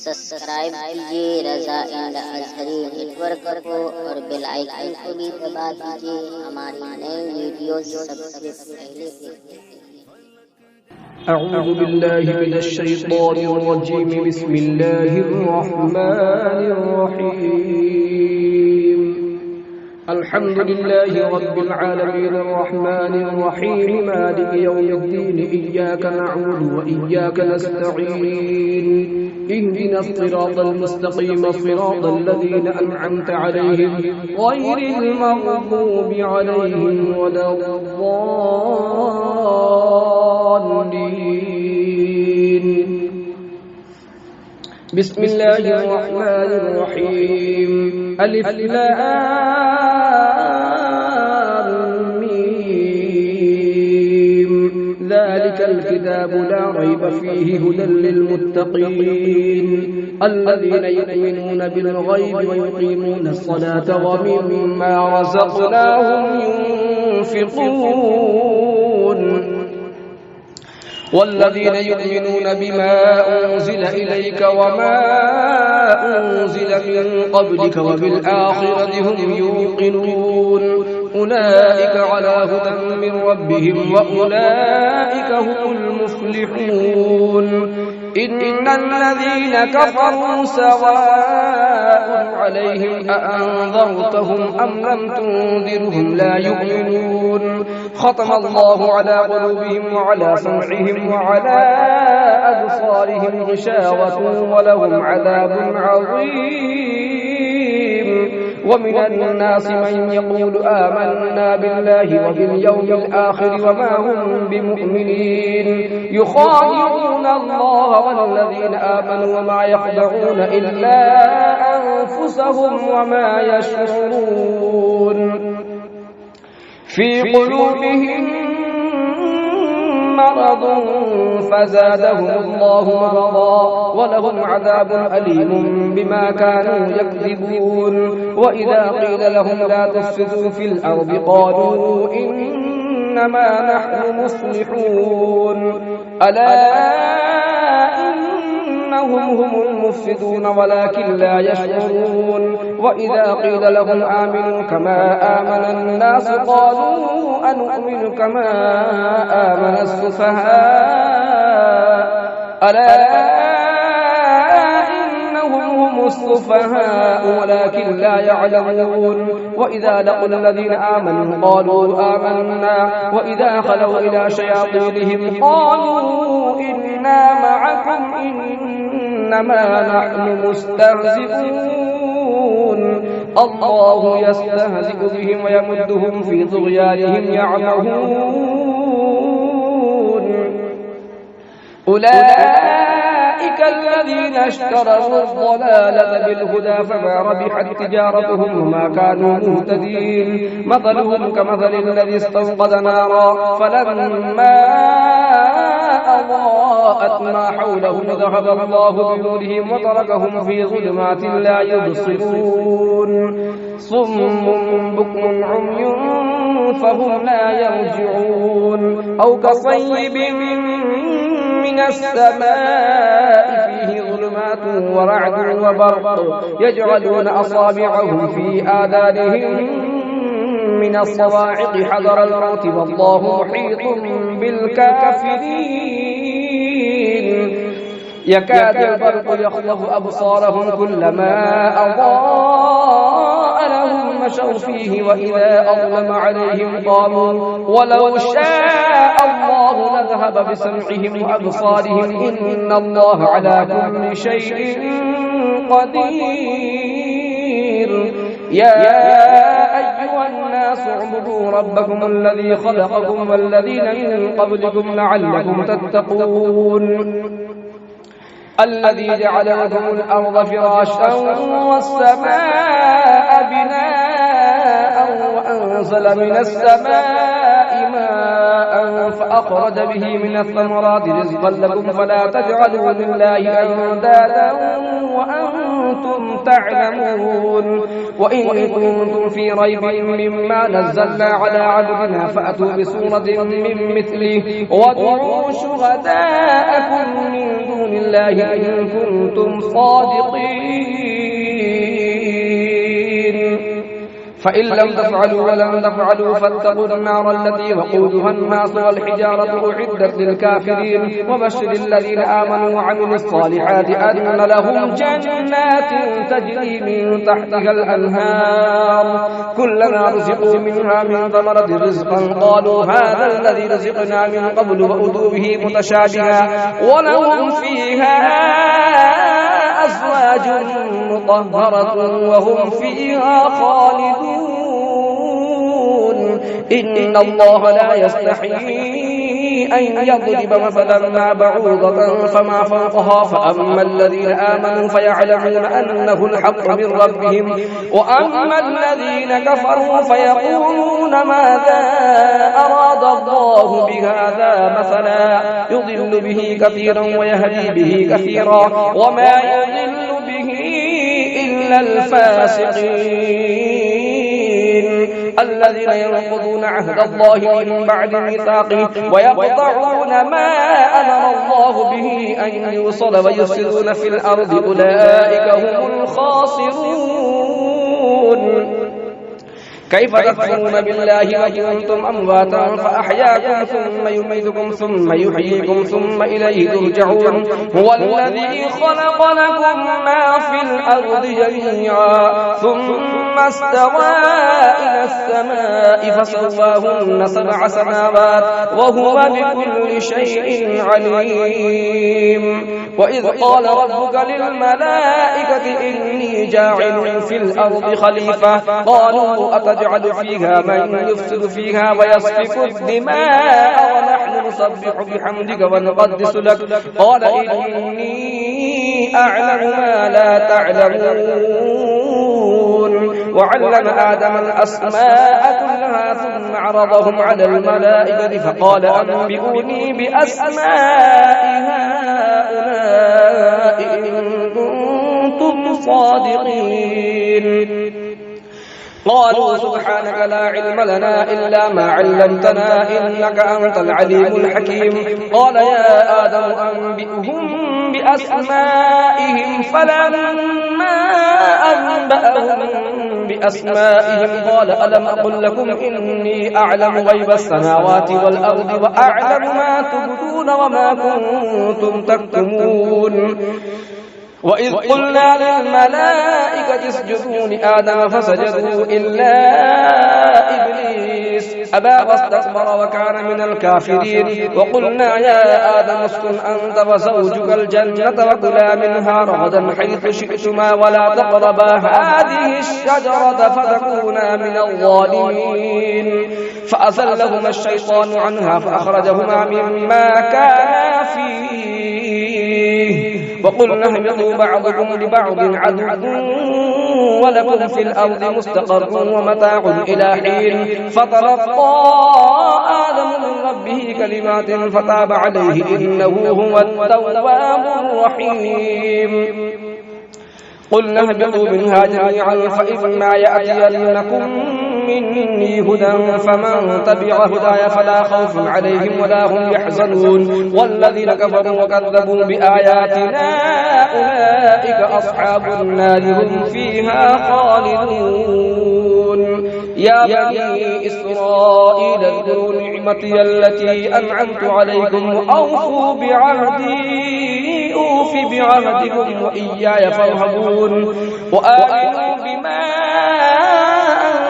सब्सक्राइब कीजिए रजा इंड अजहरी नेटवर्क को और बेल आइकन को भी दबा दीजिए हमारी नई वीडियो सबसे पहले देखने के लिए। أعوذ بالله من الشيطان الرجيم بسم الله الرحمن الرحيم الحمد لله رب العالمين الرحمن الرحيم مالك يوم الدين إياك نعبد وإياك نستعين اهدنا الصراط المستقيم صراط الذين أنعمت عليهم غير المغضوب عليهم ولا الضالين. بسم الله الرحمن الرحيم ألف لام ميم ذلك الكتاب لا ريب فيه هدى للمتقين الذين يؤمنون بالغيب ويقيمون الصلاة ومما رزقناهم ينفقون والذين يؤمنون بما أنزل إليك وما أنزل من قبلك وبالآخرة هم يوقنون أولئك على هدى من ربهم وأولئك هم المفلحون. إن الذين كفروا سواء عليهم أأنذرتهم أم لم تنذرهم لا يؤمنون ختم الله على قلوبهم وعلى سمعهم وعلى أبصارهم غشاوة ولهم عذاب عظيم. ومن الناس من يقول آمنا بالله وباليوم الآخر وما هم بمؤمنين يخادعون الله والذين آمنوا وما يخدعون إلا أنفسهم وما يشعرون. في قلوبهم مرض فزادهم الله مرضا ولهم عذاب أليم بما كانوا يكذبون. وإذا قيل لهم لا تفسدوا في الأرض قالوا إنما نحن مصلحون ألا إنهم هم المفسدون ولكن لا يشعرون. وإذا قيل لهم آمنوا كما آمن الناس قالوا أنؤمن كما آمن السفهاء ألا إنهم هم السفهاء ولكن لا يعلمون. وإذا لقوا الذين آمنوا قالوا آمنا وإذا خلوا إلى شياطينهم قالوا إنا معكم إنما نحن مستهزئون الله يستهزئ بهم ويمدهم في طغيانهم يعمهون. أولئك الذين اشتروا الضلالة بالهدى فما ربحت تجارتهم وما كانوا مهتدين. مثلهم كمثل الذي استوقد نارا فلما أضاءت ما حوله ذهب الله بنورهم وتركهم في ظلمات لا يبصرون صم بكم عمي فهم لا يرجعون. أو كصيب من السماء فيه ظلمات ورعد وبرق يجعلون أصابعهم في آذانهم من الصواعق حذر الموت والله محيط بالكافرين. يكاد البرق يخطف أبصارهم كلما أضاء لهم مشوا فيه وإذا أظلم عليهم قاموا ولو شاء الله لذهب بسمعهم وأبصارهم إن الله على كل شيء قدير. يا أيها الناس اعبدوا ربكم الذي خلقكم والذين من قبلكم لعلكم تتقون الذي جعل لكم الأرض فراشا والسماء بناء وأنزل من السماء ماء فأخرج به من الثمرات رزقا لكم فلا تجعلوا لله أندادا وأنتم تعلمون وإن كنتم في ريب مما نزلنا على عبدنا فأتوا بسورة من مثله وادعوا شهداءكم من دون الله إن كنتم صادقين فإن لم تفعلوا ولم تفعلوا فاتقوا النار التي وقودها الناس والحجارة أعدت للكافرين وبشر الذين آمنوا وعملوا الصالحات أن لهم جنات تجري من تحتها الأنهار كلما رزقوا منها من ثمرة رزقا قالوا هذا الذي رزقنا من قبل وأتوا به متشابها ولهم فيها أزواج مطهرة وهم فيها خالدون إن الله لا يستحيي أن يضرب مثلا ما بعوضة فما فوقها فأما الذين آمنوا فيعلمون أنه الحق من ربهم وأما الذين كفروا فيقولون ماذا أراد الله بهذا مثلا يضل به كثيرا ويهدي به كثيرا وما يضل به إلا الفاسقين الذين ينقضون عهد الله من بعد ميثاقه ويقطعون ما أمر الله به أن يوصل ويفسدون في الأرض أولئك هم الخاسرون كيف تكفرون بالله وكنتم أمواتا فأحياكم ثم يميتكم ثم يحييكم ثم إليه ترجعون هو الذي خلق لكم ما في الأرض جميعا ثم استوى إلى السماء فسواهن 7 سماوات وهو بكل شيء عليم وإذ قال ربك للملائكة إني جاعل في الأرض خليفة قالوا أتجعل فيها من يفسد فيها ويسفك الدماء ونحن نسبح بحمدك ونقدس لك قال إني أعلم ما لا تعلمون وعلم آدم الأسماء كلها ثم عرضهم على الملائكة فقال أنبئوني بأسماء هؤلاء إن كنتم صادقين قالوا سبحانك لا علم لنا إلا ما علمتنا إنك أنت العليم الحكيم قال يا آدم أنبئهم بأسمائهم فلما أنبأهم بأسمائهم قال ألم أقل لكم إني أعلم غيب السماوات والأرض وأعلم ما تبدون وما كنتم تكتمون وإذ قلنا للملائكة اسجدوا لآدم فسجدوا إلا إبليس أبى واستكبر وكان من الكافرين وقلنا يا آدم اسكن أنت وزوجك الجنة وكلا منها رغدا حيث شئتما ولا تقربا هذه الشجرة فتكونا من الظالمين فأزلهما الشيطان عنها فأخرجهما مما كانا فيه وقلنا اهبطوا بعضكم لبعض عدو ولكم في الأرض مستقر ومتاع إلى حين فتلقى آدم من ربه كلمات فتاب عليه إنه هو التواب الرحيم قلنا اهبطوا منها جميعا فإما يأتينكم مني هدى فمن تبع هداي فلا خوف عليهم ولا هم يحزنون والذين كفروا وكذبوا بآياتنا أولئك أصحاب النار هم فيها خالدون يا بني إسرائيل اذكروا نعمتي التي أنعمت عليكم وأوفوا بعهدي أوف بعهدكم وإياي فارهبون وآمنوا بما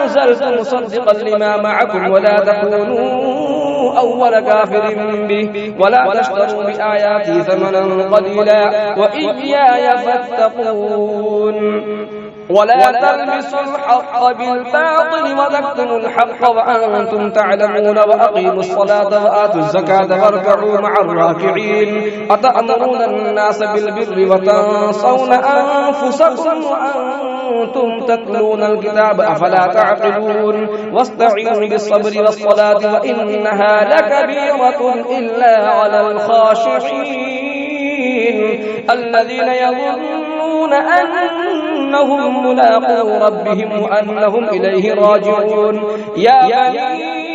أنزلت مصدقا لما معكم ولا تكونوا أول كافر به ولا تشتروا بآياتي ثمنا قليلا وإياي فاتقون ولا تلبسوا الحق بالباطل وتكتموا الحق وأنتم تعلمون وأقيموا الصلاة وآتوا الزكاة واركعوا مع الراكعين أتأمرون الناس بالبر وتنسون أنفسكم وأنتم تتلون الكتاب أفلا تعقلون واستعينوا بالصبر والصلاة وإنها لكبيرة إلا على الخاشعين الذين يظنون أنهم ملاقو ربهم وأنهم إليه راجعون يا بني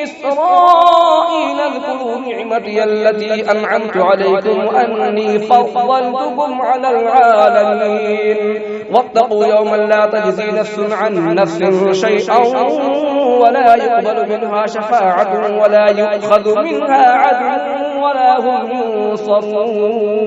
إسرائيل اذكروا نعمتي التي أنعمت عليكم وأني فضلتكم على العالمين واتقوا يوما لا تجزي نفس عن نفس شيئا ولا يقبل منها شفاعة ولا يؤخذ منها عدل ولا هم ينصرون